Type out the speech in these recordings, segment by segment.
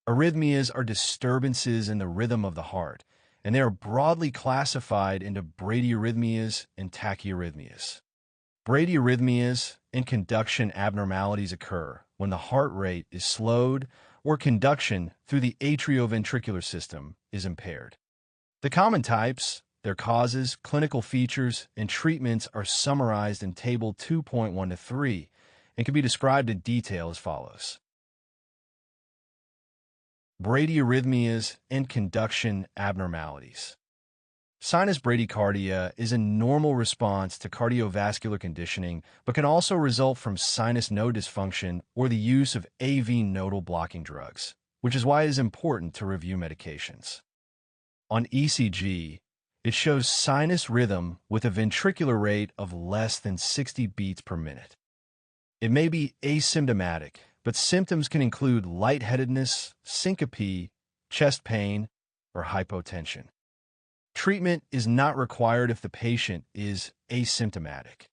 Arrhythmias are disturbances in the rhythm of the heart, and they are broadly classified into bradyarrhythmias and tachyarrhythmias. Bradyarrhythmias and conduction abnormalities occur when the heart rate is slowed or conduction through the atrioventricular system is impaired. The common types, their causes, clinical features, and treatments are summarized in Table 2.1 to 3 and can be described in detail as follows. Bradyarrhythmias and conduction abnormalities. Sinus bradycardia is a normal response to cardiovascular conditioning, but can also result from sinus node dysfunction or the use of AV nodal blocking drugs, which is why it is important to review medications. On ECG, it shows sinus rhythm with a ventricular rate of less than 60 beats per minute. It may be asymptomatic, but symptoms can include lightheadedness, syncope, chest pain, or hypotension. Treatment is not required if the patient is asymptomatic.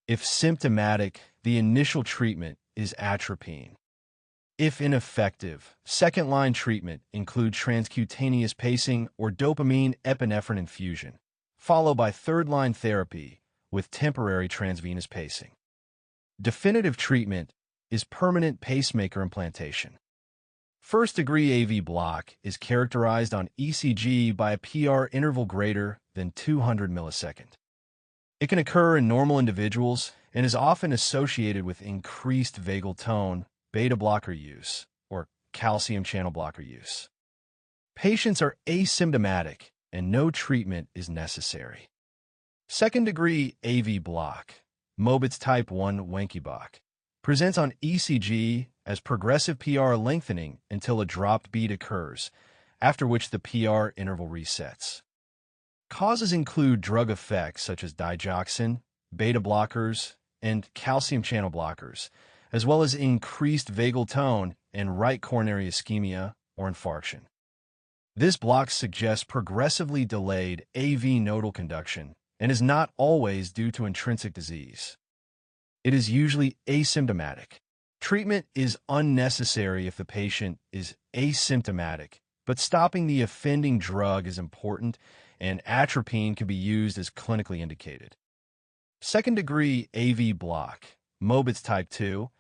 If symptomatic, the initial treatment is atropine. If ineffective, second-line treatment includes transcutaneous pacing or dopamine epinephrine infusion, followed by third-line therapy with temporary transvenous pacing. Definitive treatment is permanent pacemaker implantation. First-degree AV block is characterized on ECG by a PR interval greater than 200 milliseconds. It can occur in normal individuals and is often associated with increased vagal tone, beta blocker use, or calcium channel blocker use. Patients are asymptomatic and no treatment is necessary. Second-degree AV block, Mobitz type 1 Wenckebach, presents on ECG as progressive PR lengthening until a dropped beat occurs, after which the PR interval resets. Causes include drug effects such as digoxin, beta blockers, and calcium channel blockers, as well as increased vagal tone and right coronary ischemia or infarction. This block suggests progressively delayed AV nodal conduction and is not always due to intrinsic disease. It is usually asymptomatic. Treatment is unnecessary if the patient is asymptomatic, but stopping the offending drug is important, and atropine can be used as clinically indicated. Second-degree AV block, Mobitz type 2,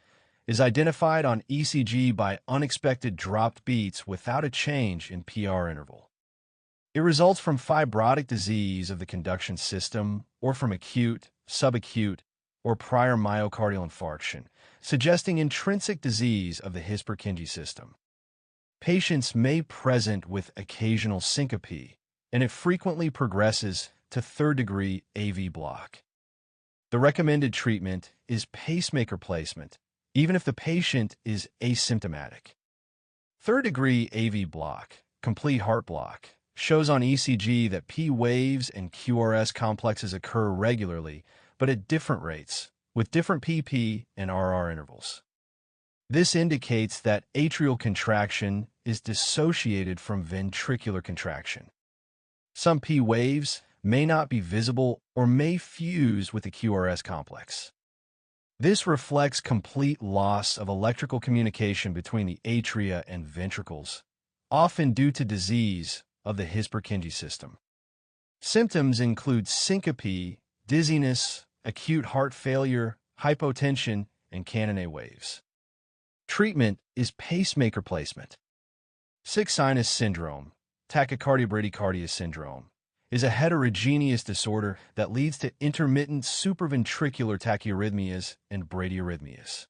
is identified on ECG by unexpected dropped beats without a change in PR interval. It results from fibrotic disease of the conduction system or from acute, subacute, or prior myocardial infarction, suggesting intrinsic disease of the His-Purkinje system. Patients may present with occasional syncope, and it frequently progresses to third-degree AV block. The recommended treatment is pacemaker placement, even if the patient is asymptomatic. Third-degree AV block, complete heart block, shows on ECG that P waves and QRS complexes occur regularly, but at different rates, with different PP and RR intervals. This indicates that atrial contraction is dissociated from ventricular contraction. Some P waves may not be visible or may fuse with the QRS complex. This reflects complete loss of electrical communication between the atria and ventricles, often due to disease of the His-Purkinje system. Symptoms include syncope, dizziness, acute heart failure, hypotension, and Canon waves. Treatment is pacemaker placement. Sick sinus syndrome, tachycardia bradycardia syndrome, is a heterogeneous disorder that leads to intermittent supraventricular tachyarrhythmias and bradyarrhythmias.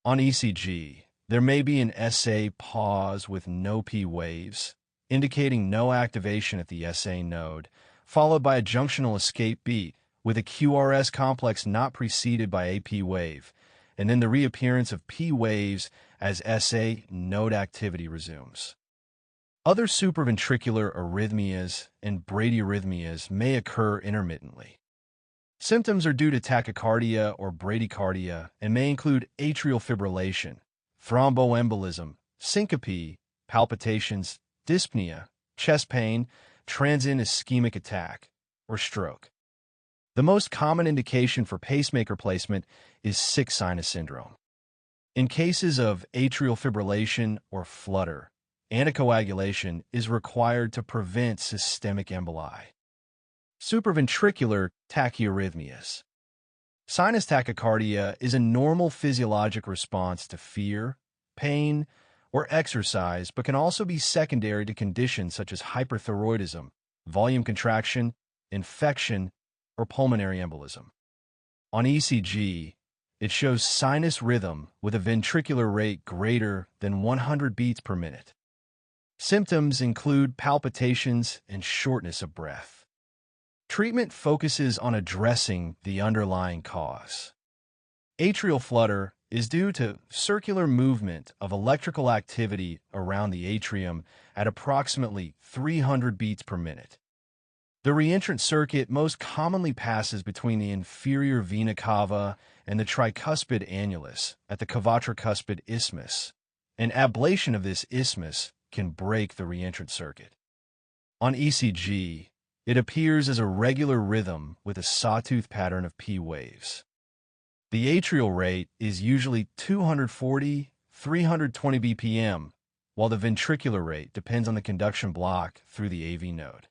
On ECG, there may be an SA pause with no P waves, indicating no activation at the SA node, followed by a junctional escape beat with a QRS complex not preceded by a P wave, and then the reappearance of P waves as SA node activity resumes. Other supraventricular arrhythmias and bradyarrhythmias may occur intermittently. Symptoms are due to tachycardia or bradycardia and may include atrial fibrillation, thromboembolism, syncope, palpitations, dyspnea, chest pain, transient ischemic attack, or stroke. The most common indication for pacemaker placement is sick sinus syndrome. In cases of atrial fibrillation or flutter, anticoagulation is required to prevent systemic emboli. Supraventricular tachyarrhythmias. Sinus tachycardia is a normal physiologic response to fear, pain, or exercise, but can also be secondary to conditions such as hyperthyroidism, volume contraction, infection, or pulmonary embolism. On ECG, it shows sinus rhythm with a ventricular rate greater than 100 beats per minute. Symptoms include palpitations and shortness of breath. Treatment focuses on addressing the underlying cause. Atrial flutter is due to circular movement of electrical activity around the atrium at approximately 300 beats per minute. The reentrant circuit most commonly passes between the inferior vena cava and the tricuspid annulus at the cavatrocuspid isthmus. An ablation of this isthmus can break the reentrant circuit. On ECG, it appears as a regular rhythm with a sawtooth pattern of P waves. The atrial rate is usually 240-320 bpm, while the ventricular rate depends on the conduction block through the AV node.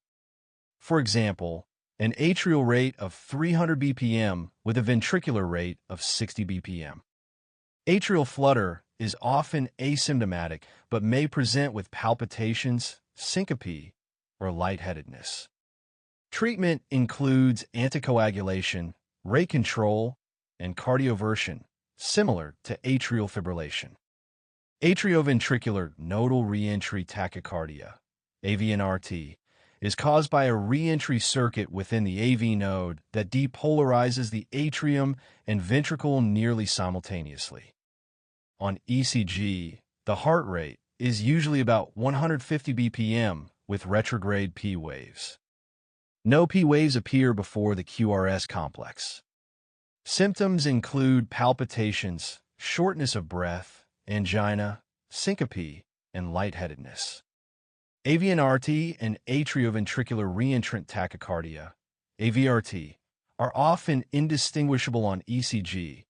For example, an atrial rate of 300 bpm with a ventricular rate of 60 bpm. Atrial flutter is often asymptomatic but may present with palpitations, syncope, or lightheadedness. Treatment includes anticoagulation, rate control, and cardioversion, similar to atrial fibrillation. Atrioventricular nodal reentry tachycardia, AVNRT, is caused by a reentry circuit within the AV node that depolarizes the atrium and ventricle nearly simultaneously. On ECG, the heart rate is usually about 150 bpm with retrograde P waves. No P waves appear before the QRS complex. Symptoms include palpitations, shortness of breath, angina, syncope, and lightheadedness. AVNRT and atrioventricular reentrant tachycardia, AVRT, are often indistinguishable on ECG,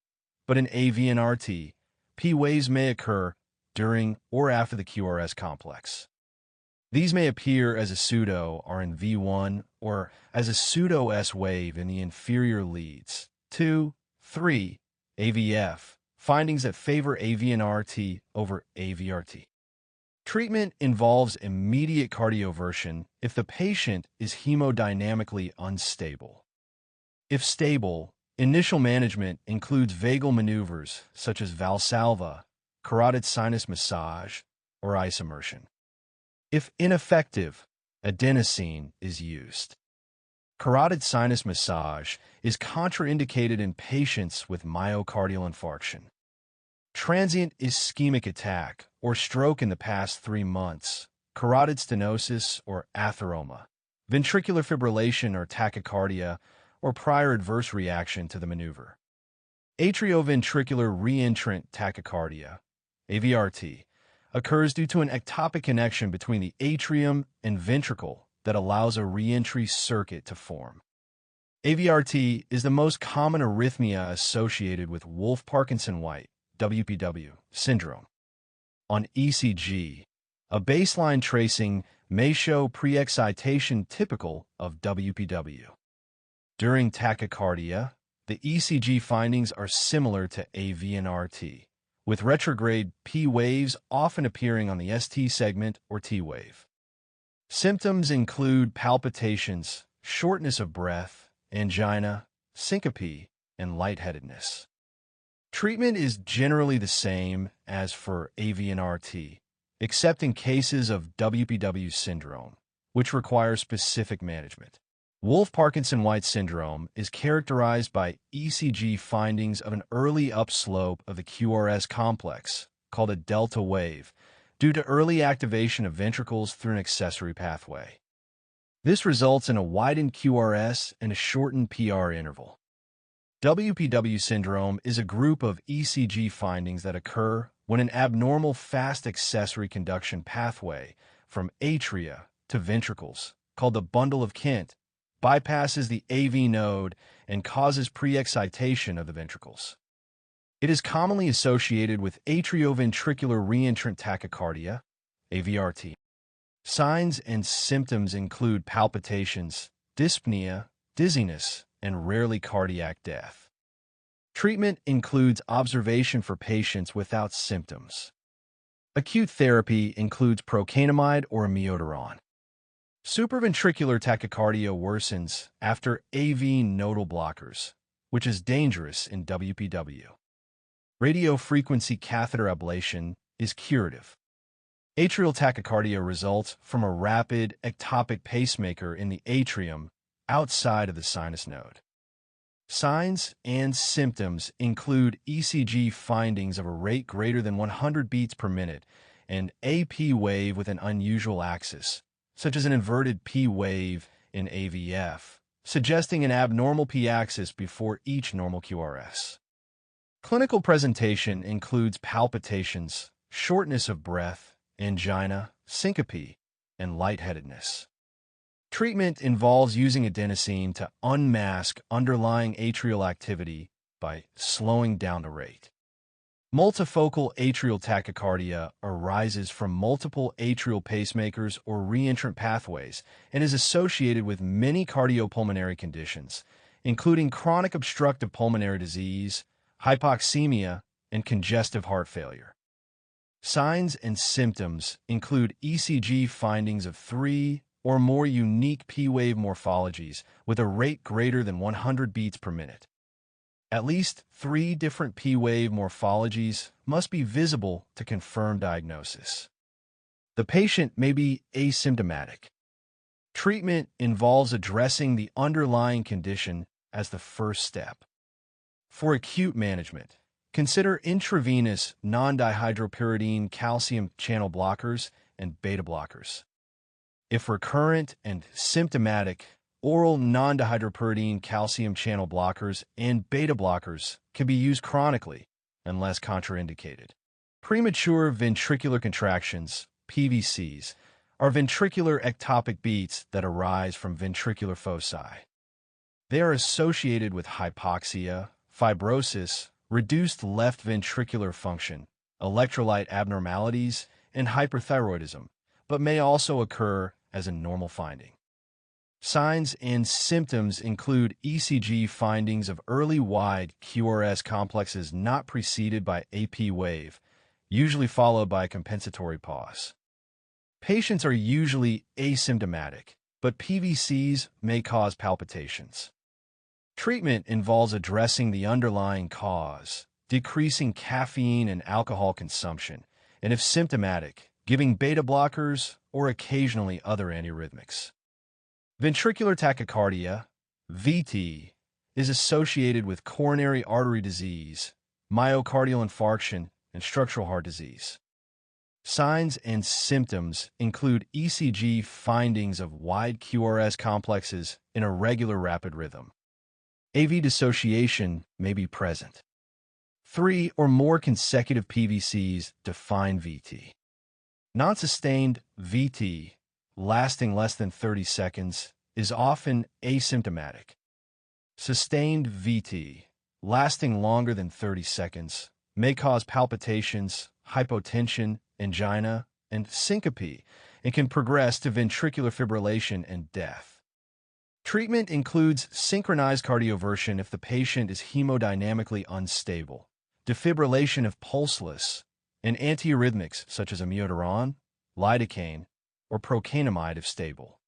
but in AVNRT, P waves may occur during or after the QRS complex. These may appear as a pseudo RNV1 or as a pseudo S wave in the inferior leads. 2, 3, AVF, findings that favor AVNRT over AVRT. Treatment involves immediate cardioversion if the patient is hemodynamically unstable. If stable, initial management includes vagal maneuvers such as Valsalva, carotid sinus massage, or ice immersion. If ineffective, adenosine is used. Carotid sinus massage is contraindicated in patients with myocardial infarction. Transient ischemic attack or stroke in the past 3 months, carotid stenosis or atheroma, ventricular fibrillation or tachycardia, or prior adverse reaction to the maneuver. Atrioventricular reentrant tachycardia, AVRT, occurs due to an ectopic connection between the atrium and ventricle that allows a reentry circuit to form. AVRT is the most common arrhythmia associated with Wolff-Parkinson-White (WPW) syndrome. On ECG, a baseline tracing may show pre-excitation typical of WPW. During tachycardia, the ECG findings are similar to AVNRT, with retrograde P waves often appearing on the ST segment or T wave. Symptoms include palpitations, shortness of breath, angina, syncope, and lightheadedness. Treatment is generally the same as for AVNRT, except in cases of WPW syndrome, which require specific management. Wolff-Parkinson-White syndrome is characterized by ECG findings of an early upslope of the QRS complex, called a delta wave, due to early activation of ventricles through an accessory pathway. This results in a widened QRS and a shortened PR interval. WPW syndrome is a group of ECG findings that occur when an abnormal fast accessory conduction pathway from atria to ventricles, called the bundle of Kent, bypasses the AV node and causes pre-excitation of the ventricles. It is commonly associated with atrioventricular reentrant tachycardia, AVRT. Signs and symptoms include palpitations, dyspnea, dizziness, and rarely cardiac death. Treatment includes observation for patients without symptoms. Acute therapy includes procainamide or amiodarone. Supraventricular tachycardia worsens after AV nodal blockers, which is dangerous in WPW. Radiofrequency catheter ablation is curative. Atrial tachycardia results from a rapid ectopic pacemaker in the atrium outside of the sinus node. Signs and symptoms include ECG findings of a rate greater than 100 beats per minute and a P wave with an unusual axis, such as an inverted P wave in AVF, suggesting an abnormal P axis before each normal QRS. Clinical presentation includes palpitations, shortness of breath, angina, syncope, and lightheadedness. Treatment involves using adenosine to unmask underlying atrial activity by slowing down the rate. Multifocal atrial tachycardia arises from multiple atrial pacemakers or reentrant pathways and is associated with many cardiopulmonary conditions, including chronic obstructive pulmonary disease, hypoxemia, and congestive heart failure. Signs and symptoms include ECG findings of 3 or more unique P-wave morphologies with a rate greater than 100 beats per minute. At least 3 different P-wave morphologies must be visible to confirm diagnosis. The patient may be asymptomatic. Treatment involves addressing the underlying condition as the first step. For acute management, consider intravenous non-dihydropyridine calcium channel blockers and beta blockers. If recurrent and symptomatic, oral non-dihydropyridine calcium channel blockers and beta blockers can be used chronically unless contraindicated. Premature ventricular contractions, PVCs, are ventricular ectopic beats that arise from ventricular foci. They are associated with hypoxia, fibrosis, reduced left ventricular function, electrolyte abnormalities, and hyperthyroidism, but may also occur as a normal finding. Signs and symptoms include ECG findings of early wide QRS complexes not preceded by AP wave, usually followed by a compensatory pause. Patients are usually asymptomatic, but PVCs may cause palpitations. Treatment involves addressing the underlying cause, decreasing caffeine and alcohol consumption, and if symptomatic, giving beta blockers or occasionally other antiarrhythmics. Ventricular tachycardia, VT, is associated with coronary artery disease, myocardial infarction, and structural heart disease. Signs and symptoms include ECG findings of wide QRS complexes in a regular rapid rhythm. AV dissociation may be present. 3 or more consecutive PVCs define VT. Non-sustained VT, lasting less than 30 seconds, is often asymptomatic. Sustained VT, lasting longer than 30 seconds, may cause palpitations, hypotension, angina, and syncope, and can progress to ventricular fibrillation and death. Treatment includes synchronized cardioversion if the patient is hemodynamically unstable, defibrillation if pulseless, and antiarrhythmics such as amiodarone, lidocaine, or procainamide if stable.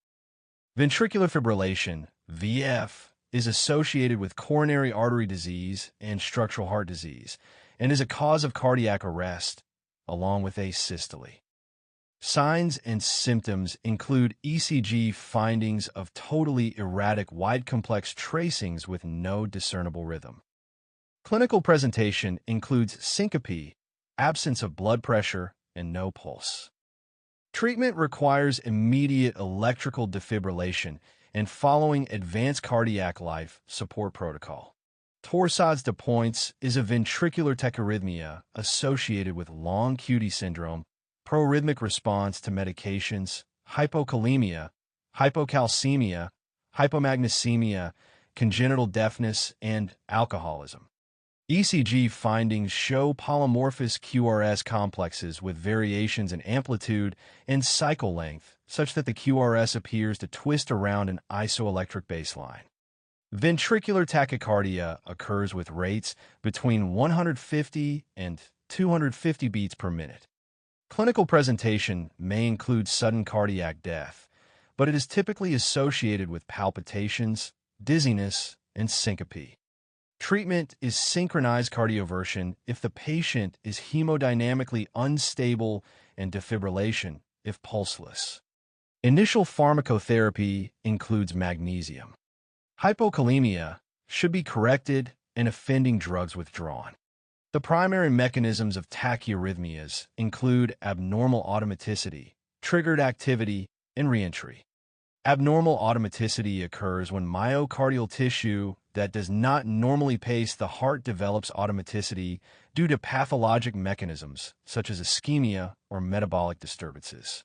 Ventricular fibrillation, VF, is associated with coronary artery disease and structural heart disease and is a cause of cardiac arrest, along with asystole. Signs and symptoms include ECG findings of totally erratic wide complex tracings with no discernible rhythm. Clinical presentation includes syncope, absence of blood pressure, and no pulse. Treatment requires immediate electrical defibrillation and following advanced cardiac life support protocol. Torsades de Pointes is a ventricular tachyarrhythmia associated with long QT syndrome, proarrhythmic response to medications, hypokalemia, hypocalcemia, hypomagnesemia, congenital deafness, and alcoholism. ECG findings show polymorphous QRS complexes with variations in amplitude and cycle length, such that the QRS appears to twist around an isoelectric baseline. Ventricular tachycardia occurs with rates between 150 and 250 beats per minute. Clinical presentation may include sudden cardiac death, but it is typically associated with palpitations, dizziness, and syncope. Treatment is synchronized cardioversion if the patient is hemodynamically unstable and defibrillation if pulseless. Initial pharmacotherapy includes magnesium. Hypokalemia should be corrected and offending drugs withdrawn. The primary mechanisms of tachyarrhythmias include abnormal automaticity, triggered activity, and reentry. Abnormal automaticity occurs when myocardial tissue that does not normally pace the heart develops automaticity due to pathologic mechanisms such as ischemia or metabolic disturbances.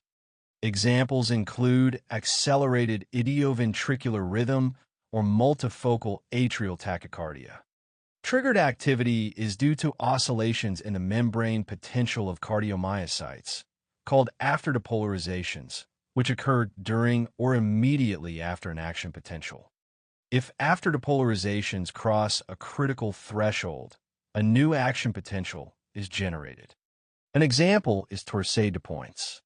Examples include accelerated idioventricular rhythm or multifocal atrial tachycardia. Triggered activity is due to oscillations in the membrane potential of cardiomyocytes, called afterdepolarizations, which occur during or immediately after an action potential. If afterdepolarizations cross a critical threshold, a new action potential is generated. An example is Torsades de pointes.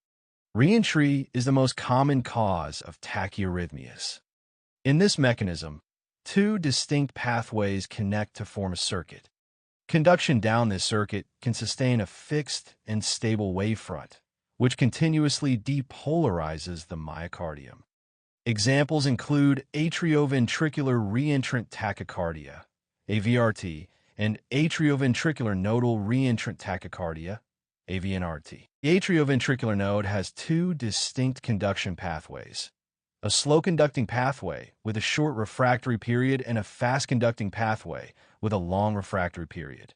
Reentry is the most common cause of tachyarrhythmias. In this mechanism, two distinct pathways connect to form a circuit. Conduction down this circuit can sustain a fixed and stable wavefront, which continuously depolarizes the myocardium. Examples include atrioventricular reentrant tachycardia, AVRT, and atrioventricular nodal reentrant tachycardia, AVNRT. The atrioventricular node has two distinct conduction pathways: a slow-conducting pathway with a short refractory period and a fast-conducting pathway with a long refractory period.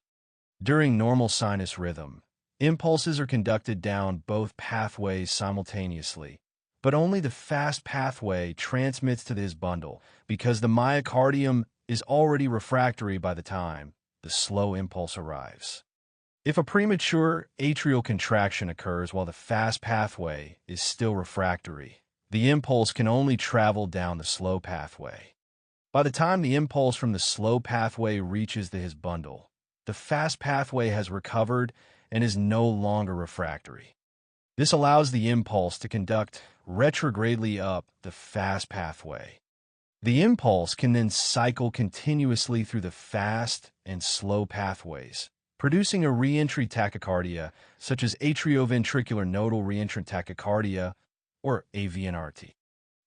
During normal sinus rhythm, impulses are conducted down both pathways simultaneously, but only the fast pathway transmits to this bundle because the myocardium is already refractory by the time the slow impulse arrives. If a premature atrial contraction occurs while the fast pathway is still refractory, the impulse can only travel down the slow pathway. By the time the impulse from the slow pathway reaches his bundle, the fast pathway has recovered and is no longer refractory. This allows the impulse to conduct retrogradely up the fast pathway. The impulse can then cycle continuously through the fast and slow pathways, producing a reentry tachycardia such as atrioventricular nodal reentrant tachycardia or AVNRT.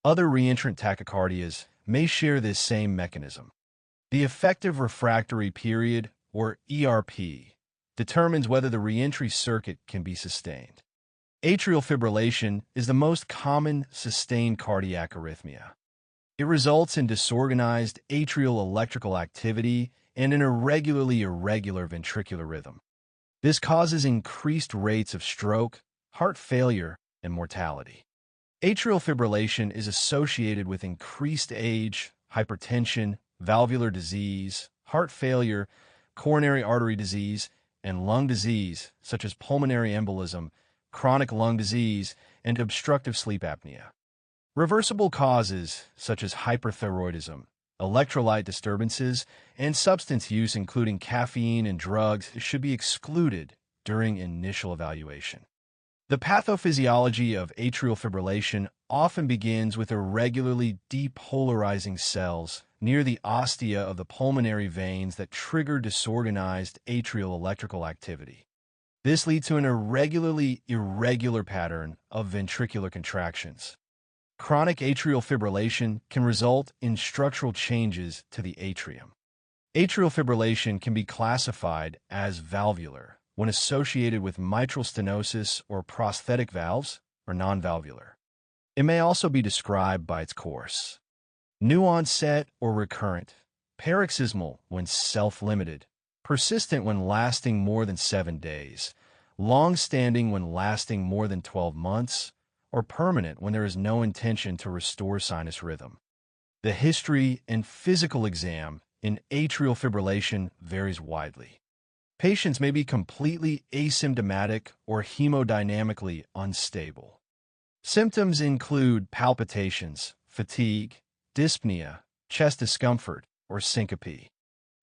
Other reentrant tachycardias may share this same mechanism. The effective refractory period, or ERP, determines whether the reentry circuit can be sustained. Atrial fibrillation is the most common sustained cardiac arrhythmia. It results in disorganized atrial electrical activity and an irregular ventricular rhythm. This causes increased rates of stroke, heart failure, and mortality. Atrial fibrillation is associated with increased age, hypertension, valvular disease, heart failure, coronary artery disease, and lung disease, such as pulmonary embolism, chronic lung disease, and obstructive sleep apnea. Reversible causes, such as hyperthyroidism, electrolyte disturbances, and substance use, including caffeine and drugs, should be excluded during initial evaluation. The pathophysiology of atrial fibrillation often begins with irregularly depolarizing cells near the ostia of the pulmonary veins that trigger disorganized atrial electrical activity. This leads to an irregular pattern of ventricular contractions. Chronic atrial fibrillation can result in structural changes to the atrium. Atrial fibrillation can be classified as valvular when associated with mitral stenosis or prosthetic valves, or non-valvular. It may also be described by its course: new onset or recurrent, paroxysmal when self-limited, persistent when lasting more than 7 days, long-standing when lasting more than 12 months, or permanent when there is no intention to restore sinus rhythm. The history and physical exam in atrial fibrillation varies widely. Patients may be completely asymptomatic or hemodynamically unstable. Symptoms include palpitations, fatigue, dyspnea, chest discomfort, or syncope.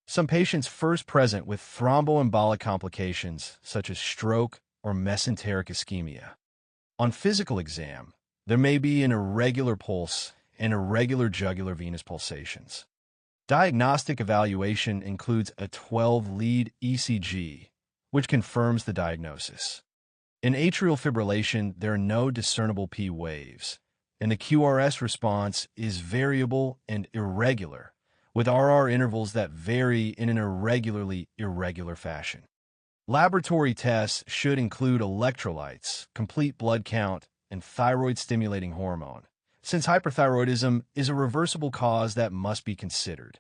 Some patients first present with thromboembolic complications such as stroke or mesenteric ischemia. On physical exam, there may be an irregular pulse and irregular jugular venous pulsations. Diagnostic evaluation includes a 12-lead ECG, which confirms the diagnosis. In atrial fibrillation, there are no discernible P waves, and the QRS response is variable and irregular, with RR intervals that vary in an irregularly irregular fashion. Laboratory tests should include electrolytes, complete blood count, and thyroid-stimulating hormone, since hyperthyroidism is a reversible cause that must be considered.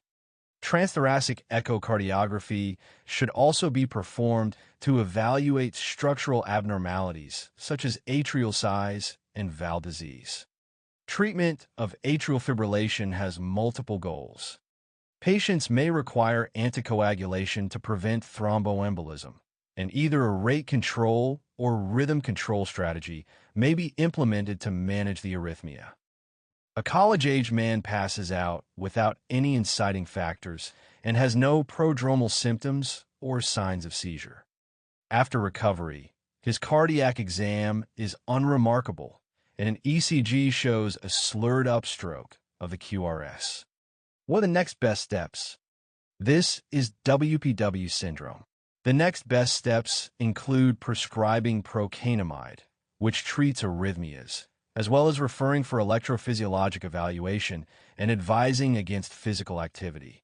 Transthoracic echocardiography should also be performed to evaluate structural abnormalities such as atrial size and valve disease. Treatment of atrial fibrillation has multiple goals. Patients may require anticoagulation to prevent thromboembolism, and either a rate control or rhythm control strategy may be implemented to manage the arrhythmia. A college-age man passes out without any inciting factors and has no prodromal symptoms or signs of seizure. After recovery, his cardiac exam is unremarkable, and an ECG shows a slurred upstroke of the QRS. What are the next best steps? This is WPW syndrome. The next best steps include prescribing procainamide, which treats arrhythmias, as well as referring for electrophysiologic evaluation and advising against physical activity.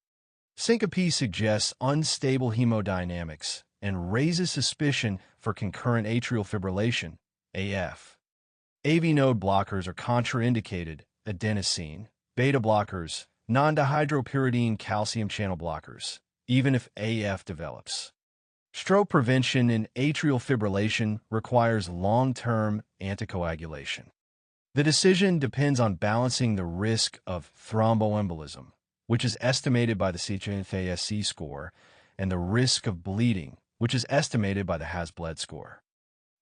Syncope suggests unstable hemodynamics and raises suspicion for concurrent atrial fibrillation, AF. AV node blockers are contraindicated, adenosine, beta blockers, non-dihydropyridine calcium channel blockers, even if AF develops. Stroke prevention in atrial fibrillation requires long-term anticoagulation. The decision depends on balancing the risk of thromboembolism, which is estimated by the ck2 score, and the risk of bleeding, which is estimated by the has-bled score.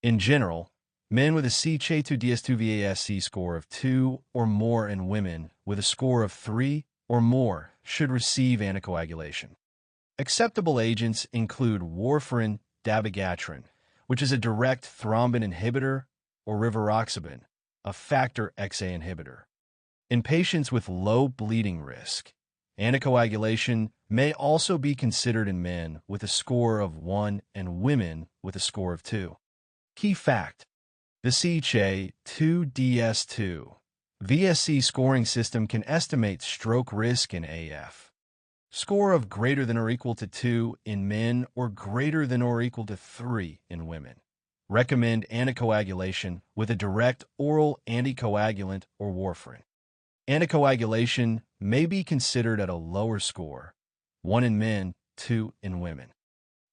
In general, men with a ck2ds2-VASC score of 2 or more and women with a score of 3 or more should receive anticoagulation. Acceptable agents include warfarin, dabigatran, which is a direct thrombin inhibitor, or rivaroxaban, a factor XA inhibitor. In patients with low bleeding risk, anticoagulation may also be considered in men with a score of 1 and women with a score of 2. Key fact: the ck2ds2 VSC scoring system can estimate stroke risk in AF. Score of greater than or equal to 2 in men or greater than or equal to 3 in women. Recommend anticoagulation with a direct oral anticoagulant or warfarin. Anticoagulation may be considered at a lower score, 1 in men, 2 in women.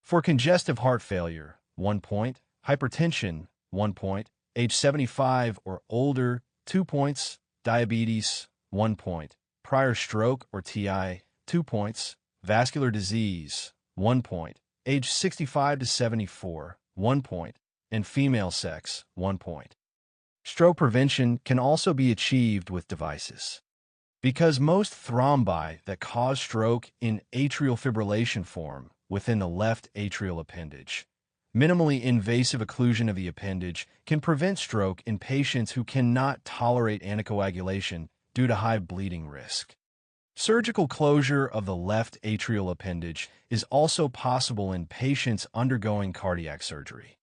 For congestive heart failure, 1 point, hypertension, 1 point, age 75 or older, 2 points, diabetes, 1 point, prior stroke or TI, 2 points, vascular disease, 1 point, age 65 to 74, 1 point, and female sex, 1 point. Stroke prevention can also be achieved with devices. Because most thrombi that cause stroke in atrial fibrillation form within the left atrial appendage, minimally invasive occlusion of the appendage can prevent stroke in patients who cannot tolerate anticoagulation due to high bleeding risk. Surgical closure of the left atrial appendage is also possible in patients undergoing cardiac surgery.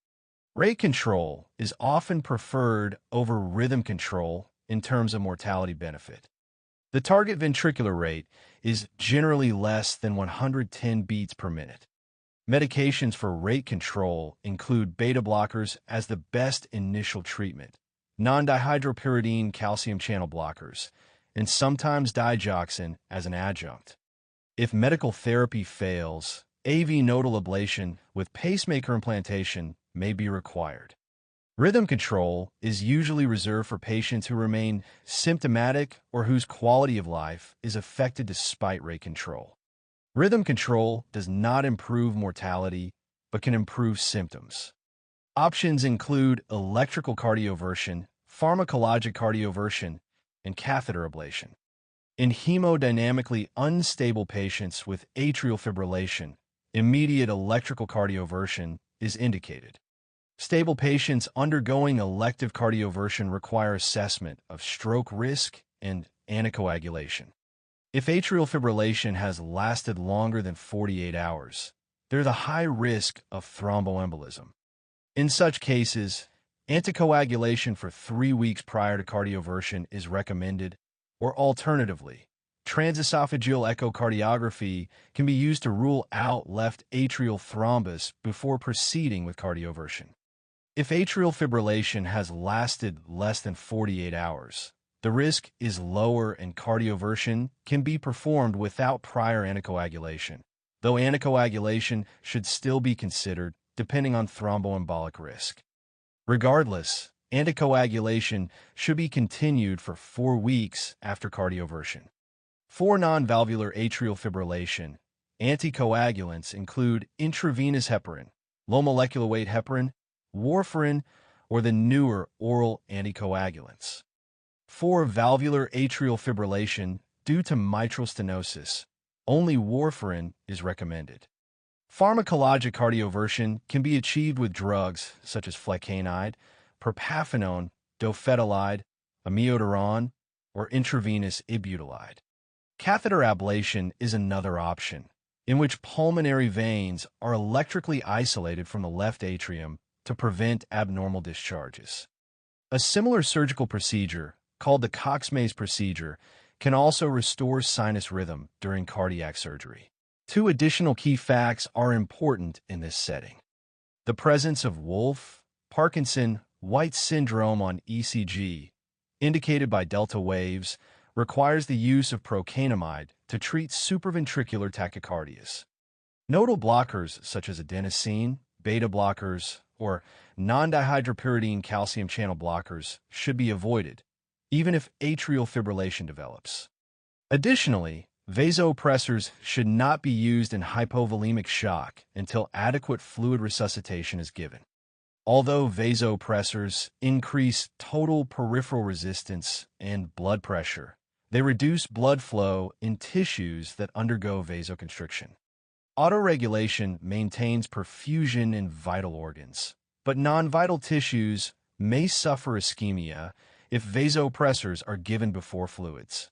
Rate control is often preferred over rhythm control in terms of mortality benefit. The target ventricular rate is generally less than 110 beats per minute. Medications for rate control include beta blockers as the best initial treatment, non-dihydropyridine calcium channel blockers, and sometimes digoxin as an adjunct. If medical therapy fails, AV nodal ablation with pacemaker implantation may be required. Rhythm control is usually reserved for patients who remain symptomatic or whose quality of life is affected despite rate control. Rhythm control does not improve mortality, but can improve symptoms. Options include electrical cardioversion, pharmacologic cardioversion, and catheter ablation. In hemodynamically unstable patients with atrial fibrillation, immediate electrical cardioversion is indicated. Stable patients undergoing elective cardioversion require assessment of stroke risk and anticoagulation. If atrial fibrillation has lasted longer than 48 hours, there's a high risk of thromboembolism. In such cases, anticoagulation for 3 weeks prior to cardioversion is recommended, or alternatively, transesophageal echocardiography can be used to rule out left atrial thrombus before proceeding with cardioversion. If atrial fibrillation has lasted less than 48 hours, the risk is lower and cardioversion can be performed without prior anticoagulation, though anticoagulation should still be considered depending on thromboembolic risk. Regardless, anticoagulation should be continued for 4 weeks after cardioversion. For non-valvular atrial fibrillation, anticoagulants include intravenous heparin, low molecular weight heparin, warfarin, or the newer oral anticoagulants. For valvular atrial fibrillation due to mitral stenosis, only warfarin is recommended. Pharmacologic cardioversion can be achieved with drugs such as flecainide, propafenone, dofetilide, amiodarone, or intravenous ibutylide. Catheter ablation is another option, in which pulmonary veins are electrically isolated from the left atrium to prevent abnormal discharges. A similar surgical procedure, called the Cox-Maze procedure, can also restore sinus rhythm during cardiac surgery. 2 additional key facts are important in this setting. The presence of Wolff, Parkinson, White syndrome on ECG, indicated by delta waves, requires the use of procainamide to treat supraventricular tachycardias. Nodal blockers such as adenosine, beta blockers, or non-dihydropyridine calcium channel blockers should be avoided, even if atrial fibrillation develops. Additionally, vasopressors should not be used in hypovolemic shock until adequate fluid resuscitation is given. Although vasopressors increase total peripheral resistance and blood pressure, they reduce blood flow in tissues that undergo vasoconstriction. Autoregulation maintains perfusion in vital organs, but non-vital tissues may suffer ischemia if vasopressors are given before fluids.